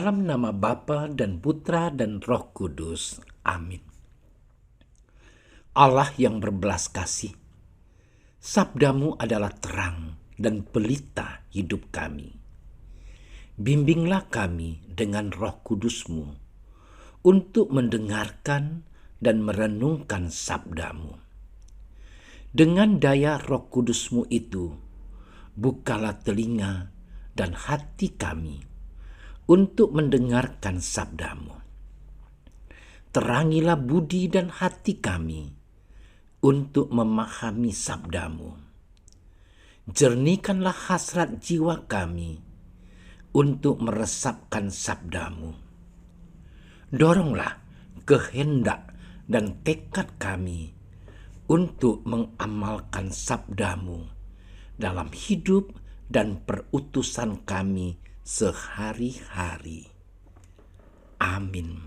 Dalam nama Bapa dan Putra dan Roh Kudus. Amin. Allah yang berbelas kasih, sabdamu adalah terang dan pelita hidup kami. Bimbinglah kami dengan Roh Kudusmu untuk mendengarkan dan merenungkan sabdamu. Dengan daya Roh Kudusmu itu, bukalah telinga dan hati kami untuk mendengarkan sabdamu. Terangilah budi dan hati kami untuk memahami sabdamu. Jernihkanlah hasrat jiwa kami untuk meresapkan sabdamu. Doronglah kehendak dan tekad kami untuk mengamalkan sabdamu dalam hidup dan perutusan kami sehari-hari. Amin.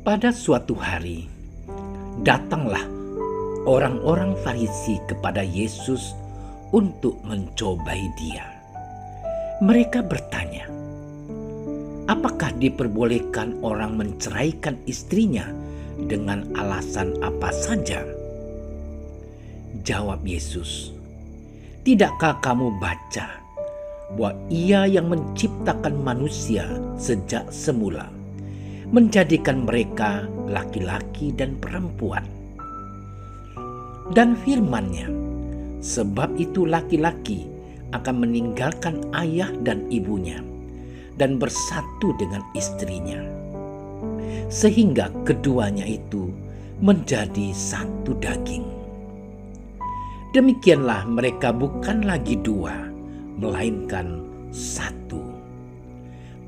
Pada suatu hari, datanglah orang-orang Farisi kepada Yesus untuk mencobai dia. Mereka bertanya, apakah diperbolehkan orang menceraikan istrinya dengan alasan apa saja? Jawab Yesus, tidakkah kamu baca bahwa Ia yang menciptakan manusia sejak semula menjadikan mereka laki-laki dan perempuan? Dan firman-Nya, sebab itu laki-laki akan meninggalkan ayah dan ibunya dan bersatu dengan istrinya, sehingga keduanya itu menjadi satu daging. Demikianlah mereka bukan lagi dua, melainkan satu.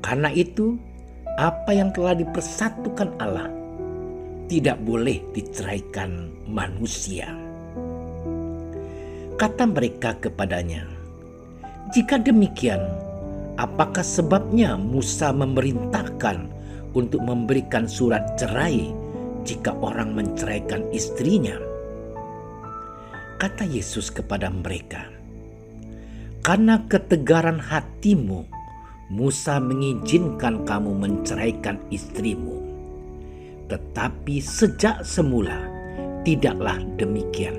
Karena itu, apa yang telah dipersatukan Allah tidak boleh diceraikan manusia. Kata mereka kepadanya, jika demikian, apakah sebabnya Musa memerintahkan untuk memberikan surat cerai jika orang menceraikan istrinya? Kata Yesus kepada mereka, karena ketegaran hatimu, Musa mengizinkan kamu menceraikan istrimu. Tetapi sejak semula tidaklah demikian.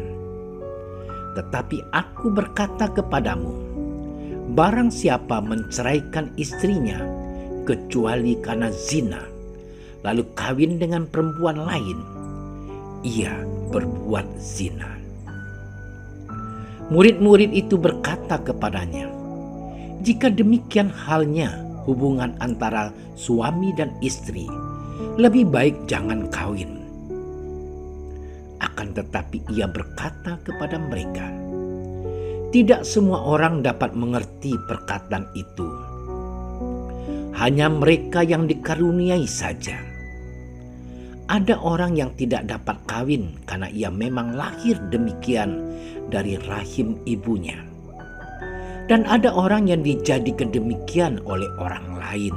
Tetapi aku berkata kepadamu, barang siapa menceraikan istrinya kecuali karena zina, lalu kawin dengan perempuan lain, ia berbuat zina. Murid-murid itu berkata kepadanya, jika demikian halnya hubungan antara suami dan istri, lebih baik jangan kawin. Akan tetapi ia berkata kepada mereka, tidak semua orang dapat mengerti perkataan itu. Hanya mereka yang dikaruniai saja. Ada orang yang tidak dapat kawin karena ia memang lahir demikian dari rahim ibunya. Dan ada orang yang dijadikan demikian oleh orang lain.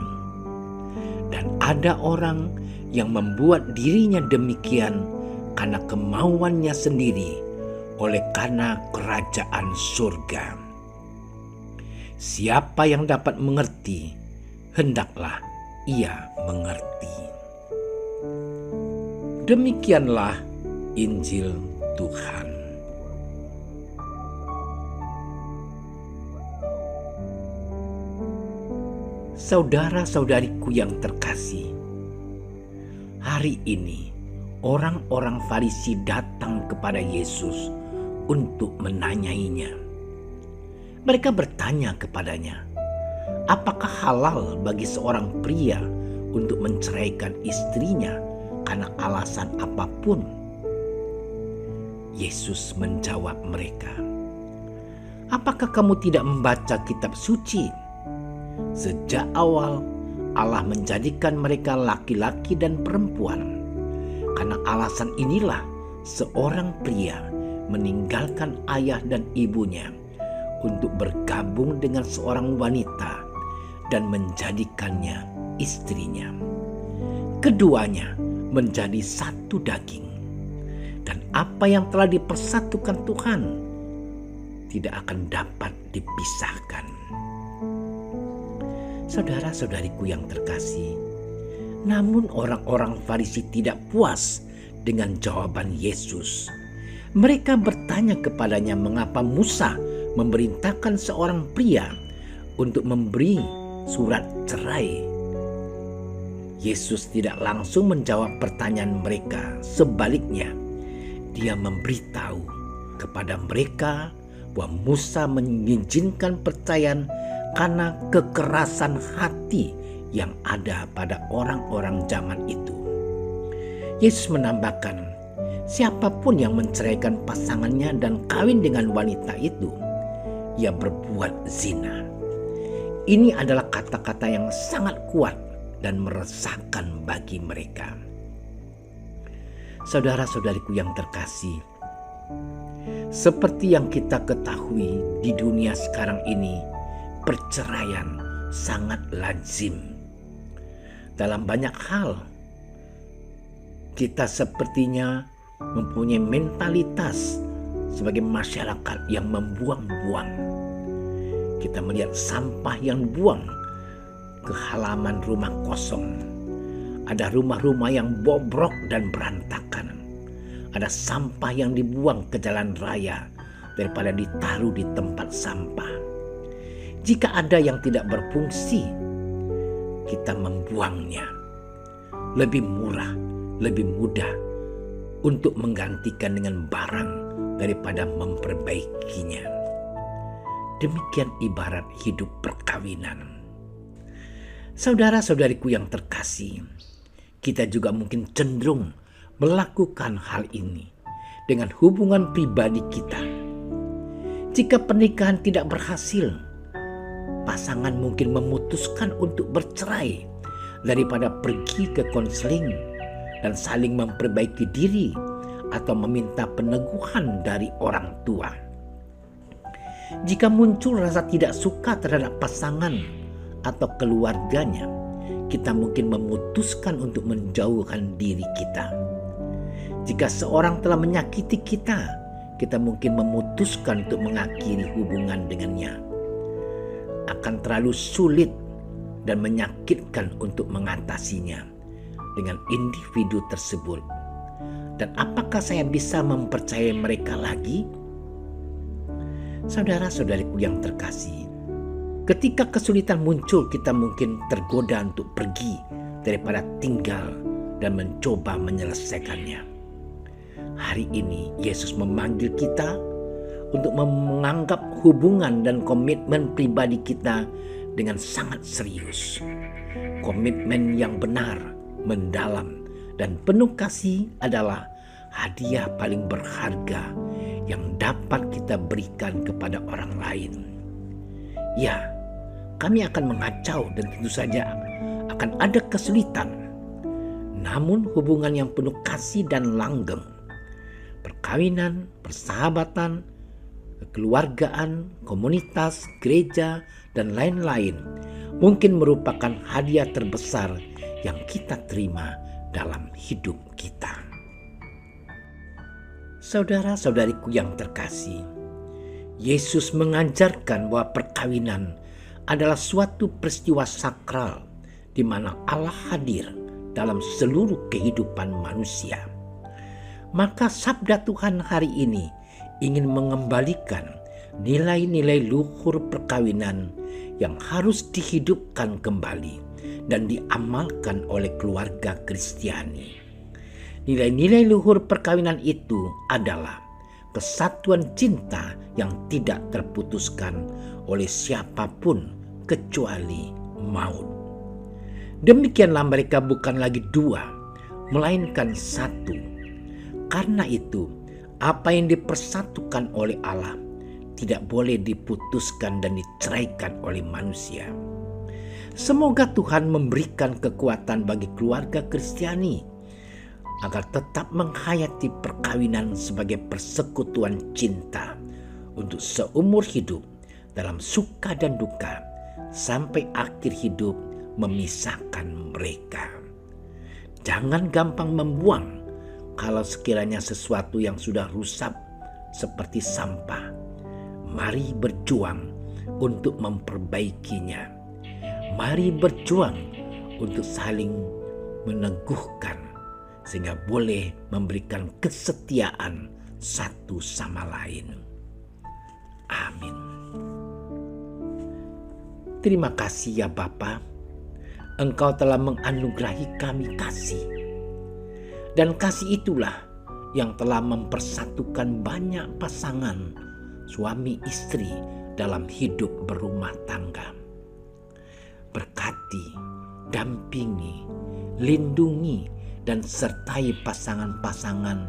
Dan ada orang yang membuat dirinya demikian karena kemauannya sendiri, oleh karena kerajaan surga. Siapa yang dapat mengerti, hendaklah ia mengerti. Demikianlah Injil Tuhan. Saudara-saudariku yang terkasih, hari ini orang-orang Farisi datang kepada Yesus untuk menanyainya. Mereka bertanya kepadanya, apakah halal bagi seorang pria untuk menceraikan istrinya karena alasan apapun? Yesus menjawab mereka, apakah kamu tidak membaca kitab suci? Sejak awal Allah menjadikan mereka laki-laki dan perempuan. Karena alasan inilah seorang pria meninggalkan ayah dan ibunya untuk bergabung dengan seorang wanita dan menjadikannya istrinya. Keduanya menjadi satu daging. Dan apa yang telah dipersatukan Tuhan tidak akan dapat dipisahkan. Saudara-saudariku yang terkasih, namun orang-orang Farisi tidak puas dengan jawaban Yesus. Mereka bertanya kepadanya mengapa Musa memerintahkan seorang pria untuk memberi surat cerai. Yesus tidak langsung menjawab pertanyaan mereka. Sebaliknya, dia memberitahu kepada mereka bahwa Musa mengizinkan perceraian karena kekerasan hati yang ada pada orang-orang zaman itu. Yesus menambahkan, siapapun yang menceraikan pasangannya dan kawin dengan wanita itu, ia berbuat zina. Ini adalah kata-kata yang sangat kuat dan meresahkan bagi mereka. Saudara-saudariku yang terkasih, seperti yang kita ketahui di dunia sekarang ini, perceraian sangat lazim. Dalam banyak hal, kita sepertinya mempunyai mentalitas sebagai masyarakat yang membuang-buang. Kita melihat sampah yang buang ke halaman rumah kosong. Ada rumah-rumah yang bobrok dan berantakan. Ada sampah yang dibuang ke jalan raya daripada ditaruh di tempat sampah. Jika ada yang tidak berfungsi, kita membuangnya. Lebih murah, lebih mudah untuk menggantikan dengan barang daripada memperbaikinya. Demikian ibarat hidup perkawinan. Saudara-saudariku yang terkasih, kita juga mungkin cenderung melakukan hal ini dengan hubungan pribadi kita. Jika pernikahan tidak berhasil, pasangan mungkin memutuskan untuk bercerai daripada pergi ke konseling dan saling memperbaiki diri atau meminta peneguhan dari orang tua. Jika muncul rasa tidak suka terhadap pasangan atau keluarganya, kita mungkin memutuskan untuk menjauhkan diri kita. Jika seorang telah menyakiti kita, kita mungkin memutuskan untuk mengakhiri hubungan dengannya. Akan terlalu sulit dan menyakitkan untuk mengatasinya dengan individu tersebut. Dan apakah saya bisa mempercayai mereka lagi? Saudara-saudariku yang terkasih, ketika kesulitan muncul, kita mungkin tergoda untuk pergi daripada tinggal dan mencoba menyelesaikannya. Hari ini Yesus memanggil kita untuk menganggap hubungan dan komitmen pribadi kita dengan sangat serius. Komitmen yang benar, mendalam, dan penuh kasih adalah hadiah paling berharga yang dapat kita berikan kepada orang lain. Ya, kami akan mengacau dan tentu saja akan ada kesulitan. Namun hubungan yang penuh kasih dan langgeng, perkawinan, persahabatan, kekeluargaan, komunitas, gereja, dan lain-lain mungkin merupakan hadiah terbesar yang kita terima dalam hidup kita. Saudara-saudariku yang terkasih, Yesus mengajarkan bahwa perkawinan adalah suatu peristiwa sakral di mana Allah hadir dalam seluruh kehidupan manusia. Maka sabda Tuhan hari ini ingin mengembalikan nilai-nilai luhur perkawinan yang harus dihidupkan kembali dan diamalkan oleh keluarga Kristiani. Nilai-nilai luhur perkawinan itu adalah kesatuan cinta yang tidak terputuskan oleh siapapun kecuali maut. Demikianlah mereka bukan lagi dua, melainkan satu. Karena itu, apa yang dipersatukan oleh Allah tidak boleh diputuskan dan diceraikan oleh manusia. Semoga Tuhan memberikan kekuatan bagi keluarga Kristiani agar tetap menghayati perkawinan sebagai persekutuan cinta untuk seumur hidup dalam suka dan duka sampai akhir hidup memisahkan mereka. Jangan gampang membuang kalau sekiranya sesuatu yang sudah rusak seperti sampah. Mari berjuang untuk memperbaikinya. Mari berjuang untuk saling meneguhkan sehingga boleh memberikan kesetiaan satu sama lain. Amin. Terima kasih ya Bapa, Engkau telah menganugerahi kami kasih. Dan kasih itulah yang telah mempersatukan banyak pasangan suami istri dalam hidup berumah tangga. Berkati, dampingi, lindungi, dan sertai pasangan-pasangan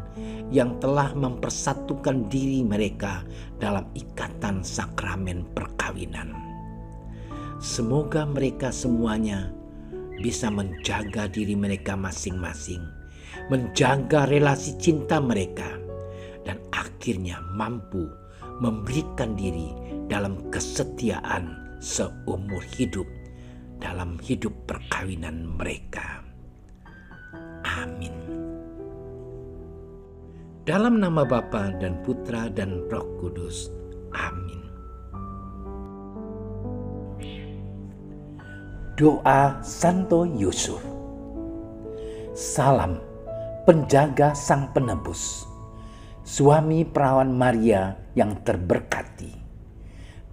yang telah mempersatukan diri mereka dalam ikatan sakramen perkawinan. Semoga mereka semuanya bisa menjaga diri mereka masing-masing, menjaga relasi cinta mereka, dan akhirnya mampu memberikan diri dalam kesetiaan seumur hidup dalam hidup perkawinan mereka. Amin. Dalam nama Bapa dan Putra dan Roh Kudus. Amin. Doa Santo Yusuf. Salam penjaga Sang Penebus, suami perawan Maria yang terberkati.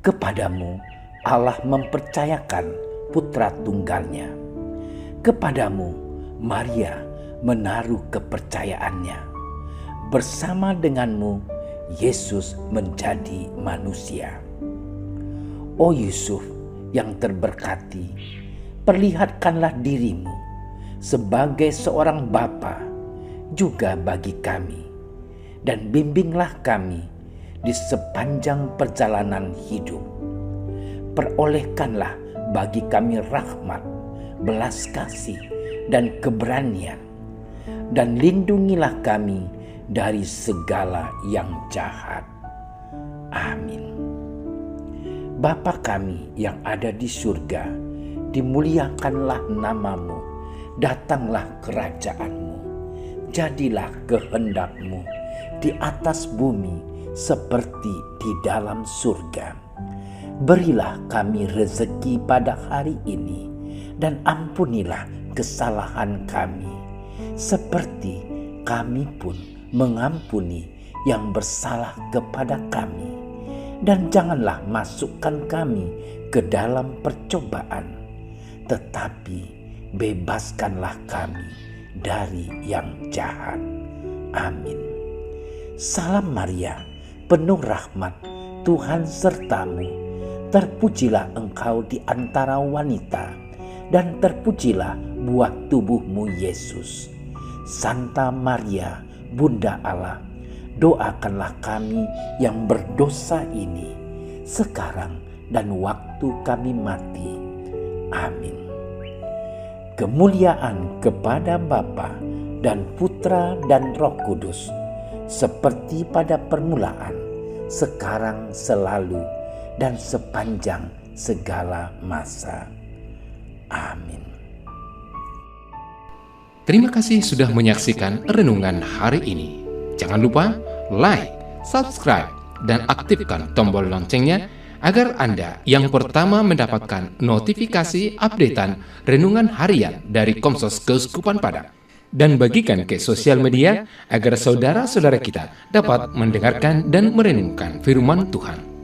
Kepadamu Allah mempercayakan putra tunggalnya. Kepadamu Maria menaruh kepercayaannya. Bersama denganmu Yesus menjadi manusia. O Yusuf yang terberkati, perlihatkanlah dirimu sebagai seorang bapa juga bagi kami, dan bimbinglah kami di sepanjang perjalanan hidup. Perolehkanlah bagi kami rahmat, belas kasih, dan keberanian, dan lindungilah kami dari segala yang jahat. Amin. Bapa kami yang ada di surga, dimuliakanlah namamu, datanglah kerajaanmu, jadilah kehendakmu di atas bumi seperti di dalam surga. Berilah kami rezeki pada hari ini, dan ampunilah kesalahan kami, seperti kami pun mengampuni yang bersalah kepada kami. Dan janganlah masukkan kami ke dalam percobaan, tetapi bebaskanlah kami dari yang jahat. Amin. Salam Maria, penuh rahmat, Tuhan sertamu. Terpujilah engkau di antara wanita, dan terpujilah buah tubuhmu Yesus. Santa Maria, Bunda Allah, doakanlah kami yang berdosa ini, sekarang dan waktu kami mati. Amin. Kemuliaan kepada Bapa dan Putra dan Roh Kudus, seperti pada permulaan, sekarang, selalu, dan sepanjang segala masa. Amin. Terima kasih sudah menyaksikan renungan hari ini. Jangan lupa like, subscribe, dan aktifkan tombol loncengnya agar Anda yang pertama mendapatkan notifikasi updatean renungan harian dari Komsos Keuskupan Padang. Dan bagikan ke sosial media agar saudara-saudara kita dapat mendengarkan dan merenungkan firman Tuhan.